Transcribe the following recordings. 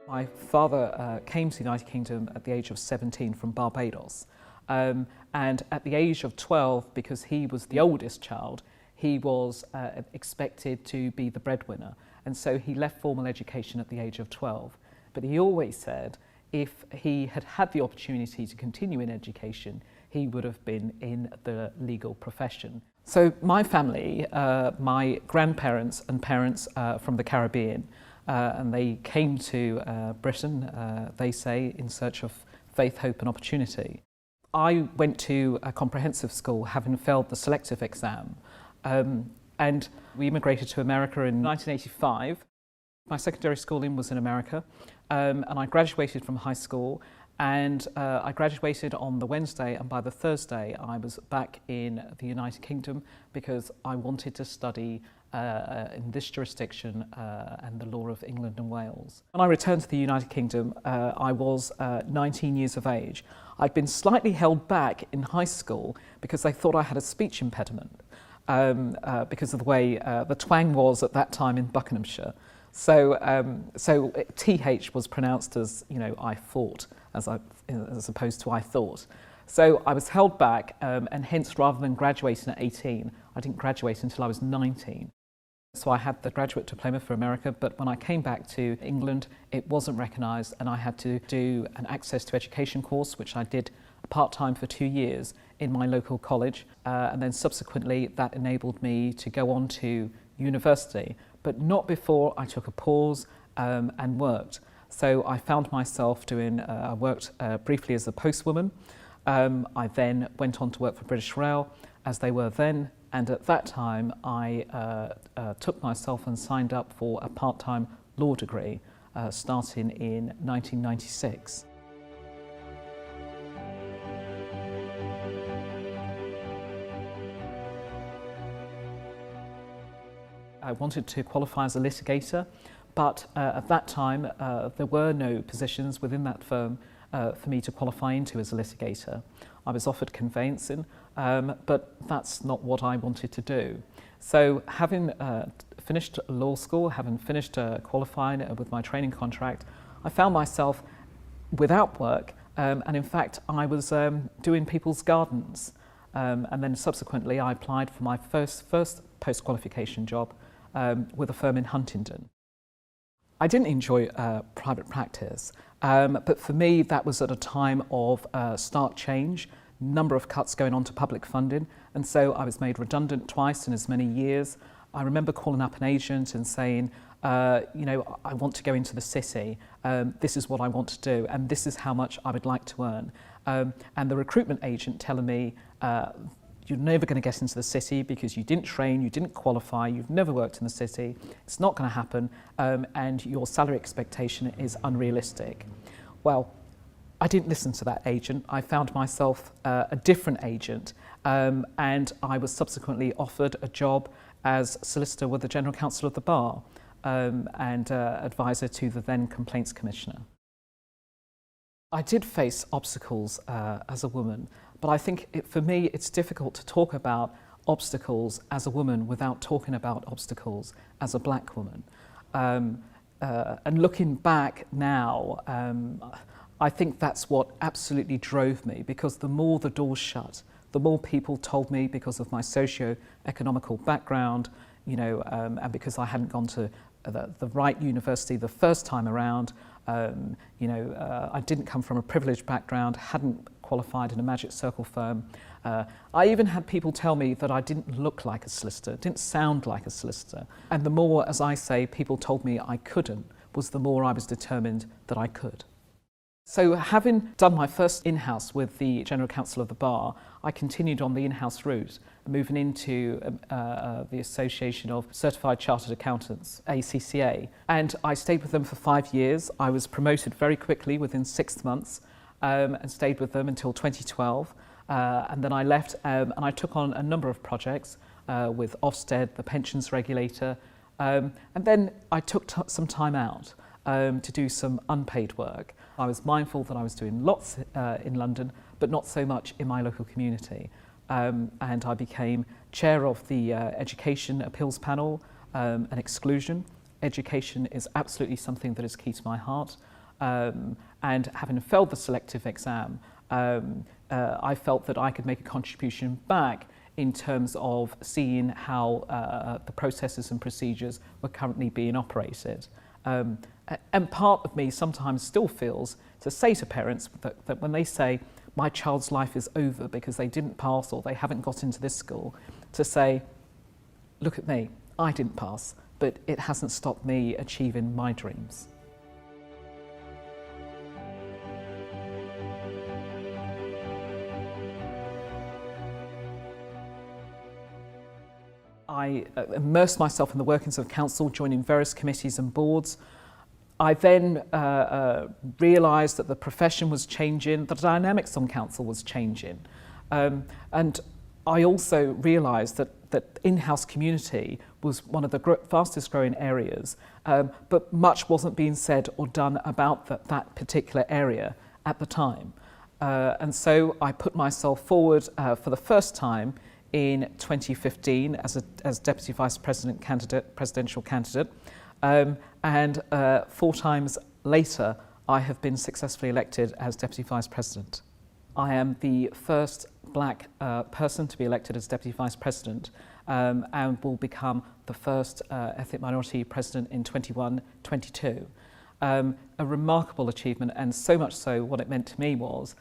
My father came to the United Kingdom at the age of 17 from Barbados. And at the age of 12, because he was the oldest child, he was expected to be the breadwinner. And so he left formal education at the age of 12. But he always said if he had had the opportunity to continue in education, he would have been in the legal profession. So my family, my grandparents and parents from the Caribbean, and they came to Britain, they say, in search of faith, hope and opportunity. I went to a comprehensive school having failed the selective exam, and we immigrated to America in 1985. My secondary schooling was in America, and I graduated from high school, and I graduated on the Wednesday, and by the Thursday I was back in the United Kingdom because I wanted to study in this jurisdiction and the law of England and Wales. When I returned to the United Kingdom, I was 19 years of age. I'd been slightly held back in high school because they thought I had a speech impediment because of the way the twang was at that time in Buckinghamshire. So TH was pronounced as, I thought, as opposed to I thought. So I was held back, and hence, rather than graduating at 18, I didn't graduate until I was 19. So I had the graduate diploma for America, but when I came back to England, it wasn't recognised, and I had to do an access to education course, which I did part-time for 2 years in my local college, and then subsequently that enabled me to go on to university, but not before I took a pause and worked. So I found myself I worked briefly as a postwoman. I then went on to work for British Rail, as they were then, and at that time I took myself and signed up for a part-time law degree starting in 1996. I wanted to qualify as a litigator, but at that time there were no positions within that firm for me to qualify into as a litigator. I was offered conveyancing, but that's not what I wanted to do. So having finished law school, having finished qualifying with my training contract, I found myself without work, and in fact I was doing people's gardens. And then subsequently I applied for my first post-qualification job with a firm in Huntingdon. I didn't enjoy private practice, but for me that was at a time of stark change, number of cuts going on to public funding, and so I was made redundant twice in as many years. I remember calling up an agent and saying, I want to go into the city, this is what I want to do, and this is how much I would like to earn. And the recruitment agent telling me, you're never going to get into the city because you didn't train, you didn't qualify, you've never worked in the city, it's not going to happen, and your salary expectation is unrealistic. Well, I didn't listen to that agent. I found myself a different agent, and I was subsequently offered a job as solicitor with the General Counsel of the Bar and advisor to the then Complaints Commissioner. I did face obstacles as a woman, but I think for me it's difficult to talk about obstacles as a woman without talking about obstacles as a black woman. And looking back now, I think that's what absolutely drove me, because the more the doors shut, the more people told me, because of my socio-economical background, and because I hadn't gone to the right university the first time around, I didn't come from a privileged background, hadn't qualified in a magic circle firm. I even had people tell me that I didn't look like a solicitor, didn't sound like a solicitor. And the more, as I say, people told me I couldn't, was the more I was determined that I could. So having done my first in-house with the General Counsel of the Bar, I continued on the in-house route, moving into the Association of Certified Chartered Accountants, ACCA. And I stayed with them for 5 years. I was promoted very quickly within 6 months and stayed with them until 2012. And then I left and I took on a number of projects with Ofsted, the pensions regulator. And then I took some time out to do some unpaid work. I was mindful that I was doing lots in London, but not so much in my local community. And I became chair of the Education Appeals Panel and Exclusion. Education is absolutely something that is key to my heart. and having failed the selective exam, I felt that I could make a contribution back in terms of seeing how the processes and procedures were currently being operated. And part of me sometimes still feels to say to parents that when they say, my child's life is over because they didn't pass or they haven't got into this school, to say, look at me, I didn't pass, but it hasn't stopped me achieving my dreams. I immersed myself in the workings of council, joining various committees and boards. I then realised that the profession was changing, the dynamics on council was changing. And I also realised that in-house community was one of the fastest growing areas, but much wasn't being said or done about that particular area at the time. And so I put myself forward for the first time in 2015 as Deputy Vice President presidential candidate. And 4 times later, I have been successfully elected as Deputy Vice President. I am the first black person to be elected as Deputy Vice President and will become the first ethnic minority president in 21-22. A remarkable achievement, and so much so what it meant to me was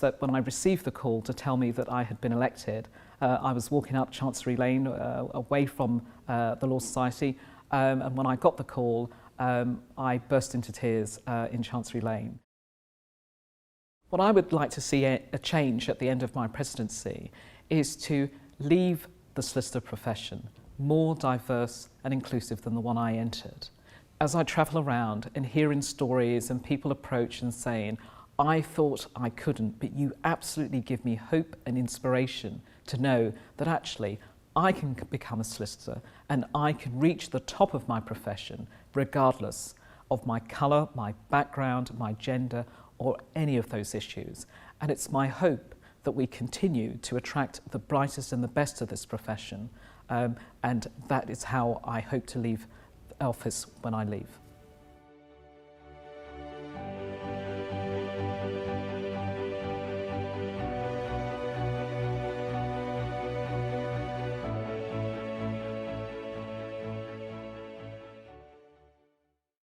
that when I received the call to tell me that I had been elected, I was walking up Chancery Lane away from the Law Society, and when I got the call, I burst into tears in Chancery Lane. What I would like to see a change at the end of my presidency is to leave the solicitor profession more diverse and inclusive than the one I entered. As I travel around and hearing stories and people approach and saying, I thought I couldn't, but you absolutely give me hope and inspiration to know that actually I can become a solicitor and I can reach the top of my profession regardless of my colour, my background, my gender, or any of those issues. And it's my hope that we continue to attract the brightest and the best of this profession, and that is how I hope to leave office when I leave.